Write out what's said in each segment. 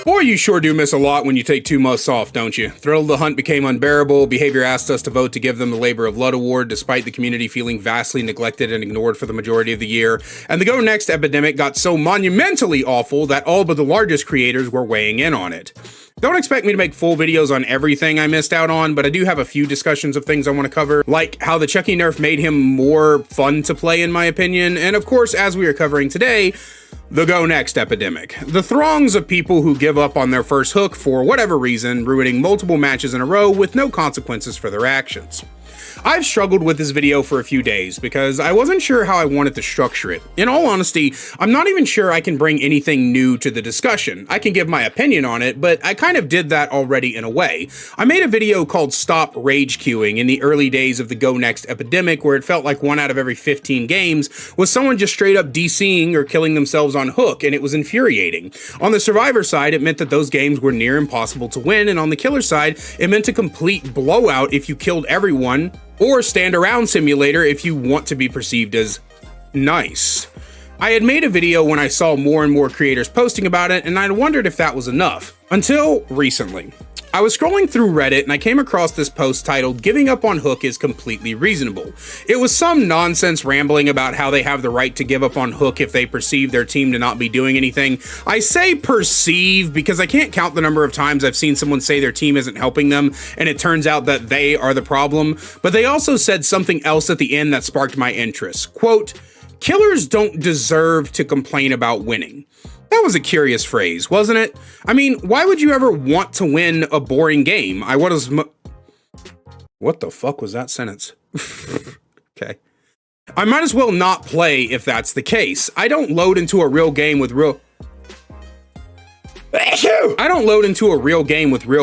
Boy, you sure do miss a lot when you take 2 months off, don't you? Thrilled the hunt became unbearable, Behavior asked us to vote to give them the Labor of Love Award despite the community feeling vastly neglected and ignored for the majority of the year, and the Go Next epidemic got so monumentally awful that all but the largest creators were weighing in on it. Don't expect me to make full videos on everything I missed out on, but I do have a few discussions of things I want to cover, like how the Chucky nerf made him more fun to play in my opinion, and of course, as we are covering today, the Go Next epidemic. The throngs of people who give up on their first hook for whatever reason, ruining multiple matches in a row with no consequences for their actions. I've struggled with this video for a few days because I wasn't sure how I wanted to structure it. In all honesty, I'm not even sure I can bring anything new to the discussion. I can give my opinion on it, but I kind of did that already in a way. I made a video called Stop Rage Queuing in the early days of the Go Next epidemic where it felt like 1 out of every 15 games was someone just straight up DCing or killing themselves on hook, and it was infuriating. On the survivor side, it meant that those games were near impossible to win, and on the killer side, it meant a complete blowout if you killed everyone, or stand around simulator if you want to be perceived as nice. I had made a video when I saw more and more creators posting about it, and I wondered if that was enough. Until recently. I was scrolling through Reddit and I came across this post titled, "Giving up on hook is completely reasonable." It was some nonsense rambling about how they have the right to give up on hook if they perceive their team to not be doing anything. I say perceive because I can't count the number of times I've seen someone say their team isn't helping them and it turns out that they are the problem. But they also said something else at the end that sparked my interest. Quote, "Killers don't deserve to complain about winning." That was a curious phrase, wasn't it? I mean, why would you ever want to win a boring game? What the fuck was that sentence? Okay. I might as well not play if that's the case. I don't load into a real game with real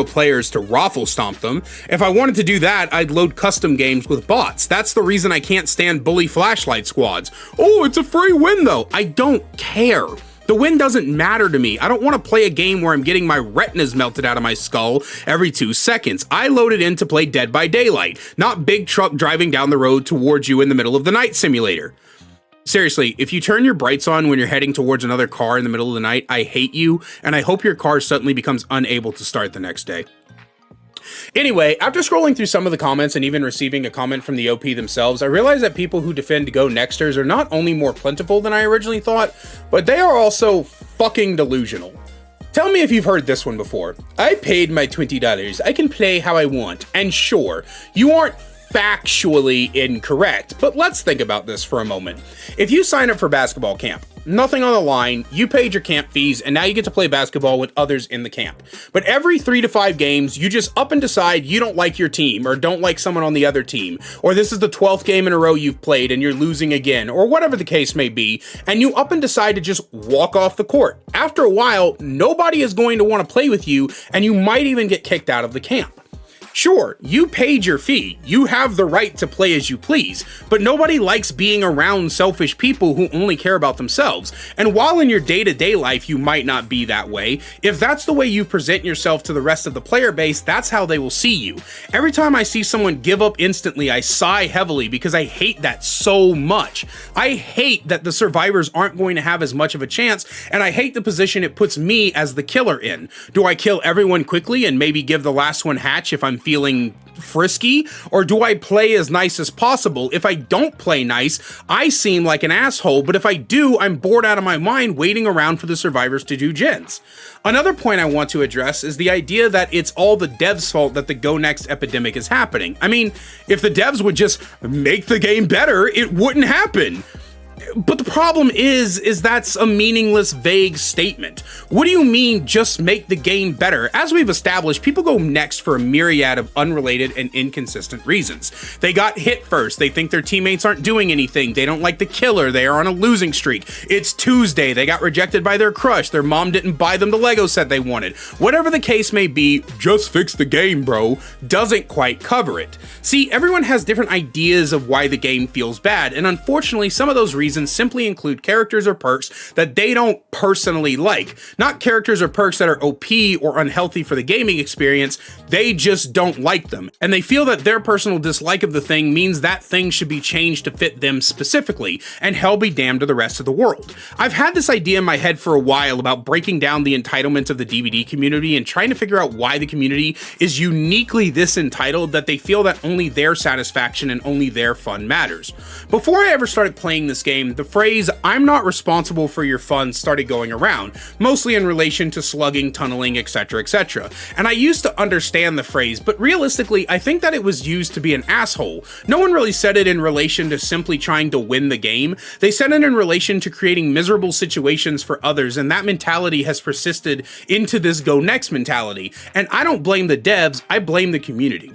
players to raffle stomp them. If I wanted to do that, I'd load custom games with bots. That's the reason I can't stand bully flashlight squads. Oh, it's a free win though. I don't care. The win doesn't matter to me. I don't want to play a game where I'm getting my retinas melted out of my skull every 2 seconds. I loaded in to play Dead by Daylight, not big truck driving down the road towards you in the middle of the night simulator. Seriously, if you turn your brights on when you're heading towards another car in the middle of the night, I hate you, and I hope your car suddenly becomes unable to start the next day. Anyway, after scrolling through some of the comments and even receiving a comment from the OP themselves, I realized that people who defend Go Nexters are not only more plentiful than I originally thought, but they are also fucking delusional. Tell me if you've heard this one before. I paid my $20, I can play how I want, and sure, you aren't factually incorrect, but let's think about this for a moment. If you sign up for basketball camp, nothing on the line, you paid your camp fees, and now you get to play basketball with others in the camp. But every 3 to 5 games, you just up and decide you don't like your team, or don't like someone on the other team, or this is the 12th game in a row you've played and you're losing again, or whatever the case may be, and you up and decide to just walk off the court. After a while, nobody is going to want to play with you, and you might even get kicked out of the camp. Sure, you paid your fee, you have the right to play as you please, but nobody likes being around selfish people who only care about themselves. And while in your day-to-day life you might not be that way, if that's the way you present yourself to the rest of the player base, that's how they will see you. Every time I see someone give up instantly, I sigh heavily because I hate that so much. I hate that the survivors aren't going to have as much of a chance, and I hate the position it puts me as the killer in. Do I kill everyone quickly and maybe give the last one hatch if I'm feeling frisky, or do I play as nice as possible? If I don't play nice, I seem like an asshole, but if I do, I'm bored out of my mind waiting around for the survivors to do gens. Another point I want to address is the idea that it's all the devs' fault that the Go Next epidemic is happening. I mean, if the devs would just make the game better, it wouldn't happen. But the problem is that's a meaningless, vague statement. What do you mean, just make the game better? As we've established, people go next for a myriad of unrelated and inconsistent reasons. They got hit first, they think their teammates aren't doing anything, they don't like the killer, they are on a losing streak, it's Tuesday, they got rejected by their crush, their mom didn't buy them the Lego set they wanted. Whatever the case may be, just fix the game, bro, doesn't quite cover it. See, everyone has different ideas of why the game feels bad, and unfortunately, some of those reasons reasons simply include characters or perks that they don't personally like. Not characters or perks that are OP or unhealthy for the gaming experience, they just don't like them. And they feel that their personal dislike of the thing means that thing should be changed to fit them specifically, and hell be damned to the rest of the world. I've had this idea in my head for a while about breaking down the entitlement of the DVD community and trying to figure out why the community is uniquely this entitled that they feel that only their satisfaction and only their fun matters. Before I ever started playing this game, the phrase, "I'm not responsible for your fun," started going around, mostly in relation to slugging, tunneling, etc, etc. And I used to understand the phrase, but realistically, I think that it was used to be an asshole. No one really said it in relation to simply trying to win the game. They said it in relation to creating miserable situations for others, and that mentality has persisted into this go next mentality. And I don't blame the devs, I blame the community.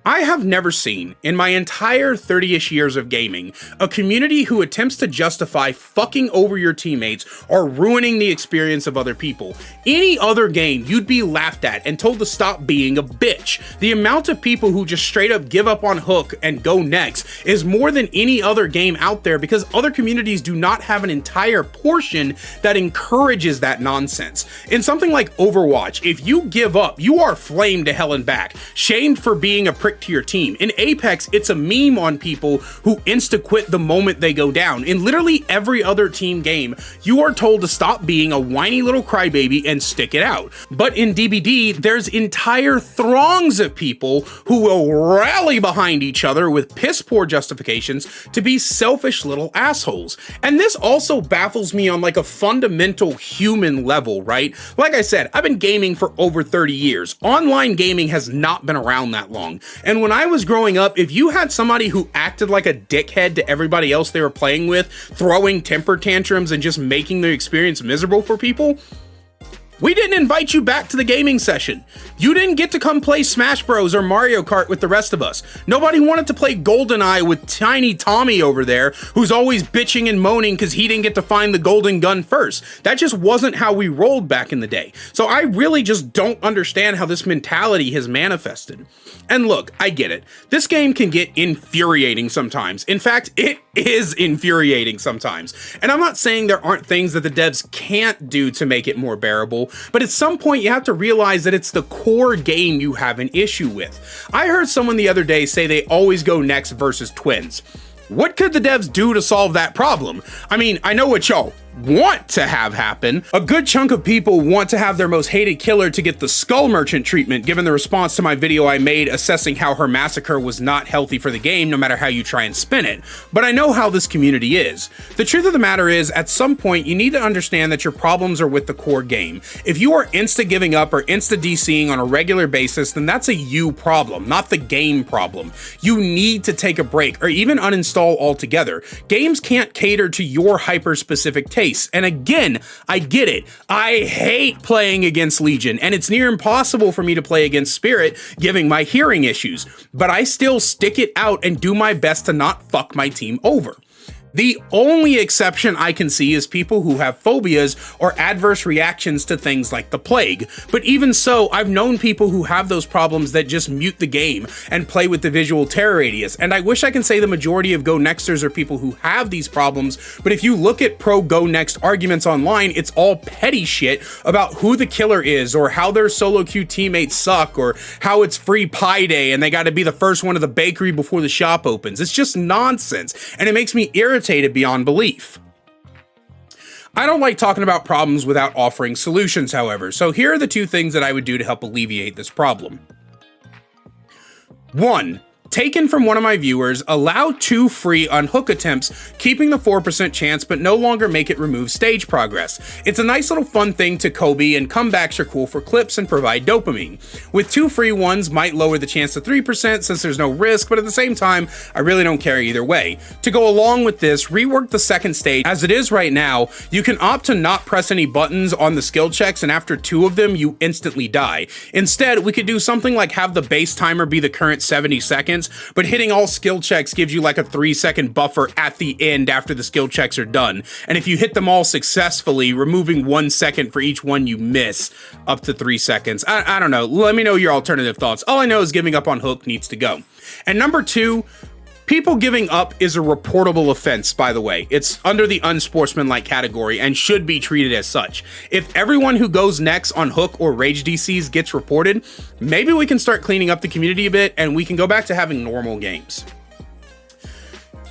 I have never seen, in my entire 30-ish years of gaming, a community who attempts to justify fucking over your teammates or ruining the experience of other people. Any other game, you'd be laughed at and told to stop being a bitch. The amount of people who just straight up give up on Hook and go next is more than any other game out there because other communities do not have an entire portion that encourages that nonsense. In something like Overwatch, if you give up, you are flamed to hell and back, shamed for being a prick to your team. In Apex, it's a meme on people who insta-quit the moment they go down. In literally every other team game, you are told to stop being a whiny little crybaby and stick it out. But in DBD, there's entire throngs of people who will rally behind each other with piss-poor justifications to be selfish little assholes. And this also baffles me on like a fundamental human level, right? Like I said, I've been gaming for over 30 years. Online gaming has not been around that long. And when I was growing up, if you had somebody who acted like a dickhead to everybody else they were playing with, throwing temper tantrums and just making the experience miserable for people, we didn't invite you back to the gaming session. You didn't get to come play Smash Bros or Mario Kart with the rest of us. Nobody wanted to play GoldenEye with Tiny Tommy over there, who's always bitching and moaning because he didn't get to find the golden gun first. That just wasn't how we rolled back in the day. So I really just don't understand how this mentality has manifested. And look, I get it. This game can get infuriating sometimes. In fact, it is infuriating sometimes. And I'm not saying there aren't things that the devs can't do to make it more bearable, but at some point you have to realize that it's the core game you have an issue with. I heard someone the other day say they always go next versus twins. What could the devs do to solve that problem? I mean, I know what y'all want to have happen. A good chunk of people want to have their most hated killer to get the Skull Merchant treatment, given the response to my video I made assessing how her massacre was not healthy for the game no matter how you try and spin it. But I know how this community is. The truth of the matter is, at some point you need to understand that your problems are with the core game. If you are insta giving up or insta DCing on a regular basis, then that's a you problem, not the game problem. You need to take a break or even uninstall altogether. Games can't cater to your hyper-specific taste. And again, I get it. I hate playing against Legion, and it's near impossible for me to play against Spirit, given my hearing issues, but I still stick it out and do my best to not fuck my team over. The only exception I can see is people who have phobias or adverse reactions to things like the plague. But even so, I've known people who have those problems that just mute the game and play with the visual terror radius. And I wish I can say the majority of Go Nexters are people who have these problems, but if you look at pro Go Next arguments online, it's all petty shit about who the killer is or how their solo queue teammates suck or how it's free pie day and they gotta be the first one to the bakery before the shop opens. It's just nonsense, and it makes me irritated beyond belief. I don't like talking about problems without offering solutions, however, so here are the two things that I would do to help alleviate this problem. 1. Taken from one of my viewers, allow 2 free unhook attempts, keeping the 4% chance but no longer make it remove stage progress. It's a nice little fun thing to Kobe, and comebacks are cool for clips and provide dopamine. With 2 free ones might lower the chance to 3% since there's no risk, but at the same time, I really don't care either way. To go along with this, rework the second stage. As it is right now, you can opt to not press any buttons on the skill checks, and after 2 of them, you instantly die. Instead, we could do something like have the base timer be the current 70 seconds, but hitting all skill checks gives you like a 3-second buffer at the end after the skill checks are done. And if you hit them all successfully, removing 1 second for each one you miss, up to 3 seconds. I don't know. Let me know your alternative thoughts. All I know is giving up on Hook needs to go. And number 2, People giving up is a reportable offense, by the way. It's under the unsportsmanlike category and should be treated as such. If everyone who goes next on Hook or Rage DCs gets reported, maybe we can start cleaning up the community a bit and we can go back to having normal games.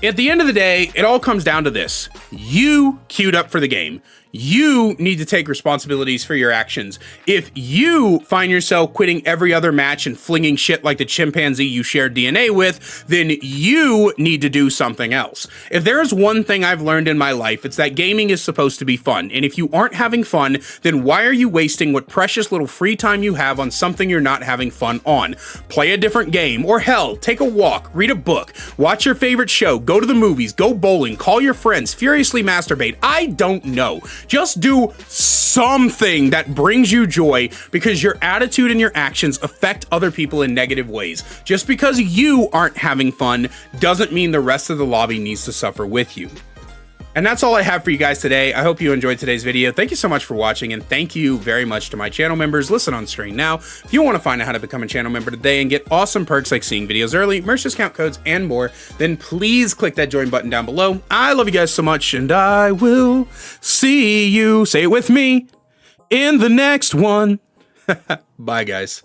At the end of the day, it all comes down to this. You queued up for the game. You need to take responsibilities for your actions. If you find yourself quitting every other match and flinging shit like the chimpanzee you shared DNA with, then you need to do something else. If there is one thing I've learned in my life, it's that gaming is supposed to be fun. And if you aren't having fun, then why are you wasting what precious little free time you have on something you're not having fun on? Play a different game, or hell, take a walk, read a book, watch your favorite show, go to the movies, go bowling, call your friends, furiously masturbate. I don't know. Just do something that brings you joy, because your attitude and your actions affect other people in negative ways. Just because you aren't having fun doesn't mean the rest of the lobby needs to suffer with you. And that's all I have for you guys today. I hope you enjoyed today's video. Thank you so much for watching, and thank you very much to my channel members. Listen on screen now. If you want to find out how to become a channel member today and get awesome perks like seeing videos early, merch discount codes, and more, then please click that join button down below. I love you guys so much, and I will see you, say it with me, in the next one. Bye, guys.